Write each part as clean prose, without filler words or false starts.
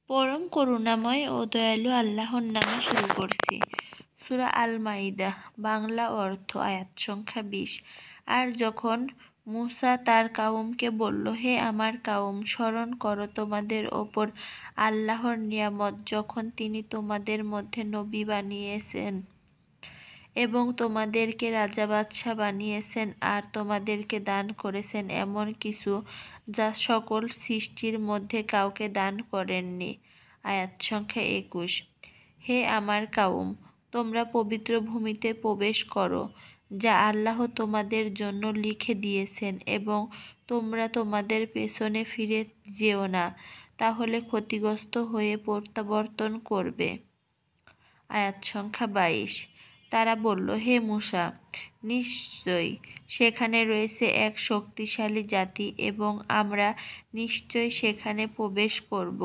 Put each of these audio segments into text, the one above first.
পরম করুণাময় ও দয়ালু আল্লাহর নামে শুরু করছি। সূরা আল মাইদা, বাংলা অর্থ, আয়াত সংখ্যা 20। আর যখন মূসা তার কাউমকে বলল, হে আমার কাউম, স্মরণ করো তোমাদের ওপর আল্লাহর নিয়ামত যখন তিনি তোমাদের মধ্যে নবী বানিয়েছেন এবং তোমাদেরকে রাজা বাদশাহ বানিয়েছেন আর তোমাদেরকে দান করেছেন এমন কিছু যা সকল সৃষ্টির মধ্যে কাউকে দান করেননি। আয়াত সংখ্যা 21। হে আমার কাউম, তোমরা পবিত্র ভূমিতে প্রবেশ করো যা আল্লাহ তোমাদের জন্য লিখে দিয়েছেন এবং তোমরা তোমাদের পেছনে ফিরে যেও না, তাহলে ক্ষতিগ্রস্ত হয়ে প্রত্যাবর্তন করবে। আয়াত সংখ্যা 22। তারা বলল, হে মূসা, নিশ্চয়ই সেখানে রয়েছে এক শক্তিশালী জাতি এবং আমরা নিশ্চয়ই সেখানে প্রবেশ করব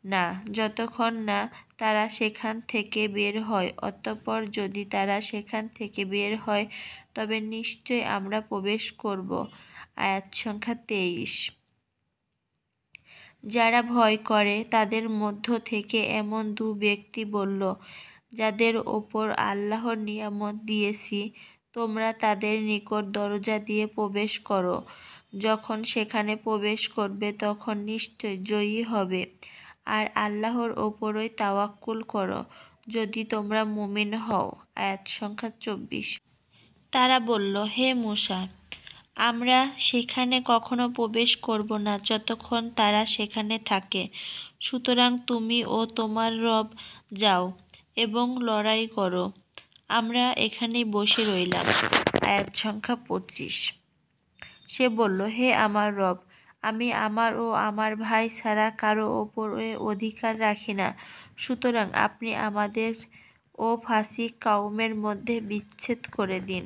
না যতক্ষণ না তারা সেখান থেকে বের হয়, অতঃপর যদি তারা সেখান থেকে বের হয় তবে নিশ্চয়ই আমরা প্রবেশ করব। আয়াত সংখ্যা 23। যারা ভয় করে তাদের মধ্য থেকে এমন দু ব্যক্তি বলল, যাদের ওপর আল্লাহর নিয়ামত দিয়েছি, তোমরা তাদের নিকট দরজা দিয়ে প্রবেশ করো। যখন সেখানে প্রবেশ করবে তখন নিশ্চয় জয়ী হবে আর আল্লাহর ওপরই তাওয়াক্কুল করো যদি তোমরা মুমিন হও। আয়াত সংখ্যা 24। তারা বলল, হে মূসা, আমরা সেখানে কখনো প্রবেশ করব না যতক্ষণ তারা সেখানে থাকে, সুতরাং তুমি ও তোমার রব যাও এবং লড়াই করো, আমরা এখানেই বসে রইলাম। আয়াত সংখ্যা 25। সে বলল, হে আমার রব, আমি আমার ও আমার ভাই ছাড়া কারো ওপর অধিকার রাখি না, সুতরাং আপনি আমাদের ও ফাসিক কাউমের মধ্যে বিচ্ছেদ করে দিন।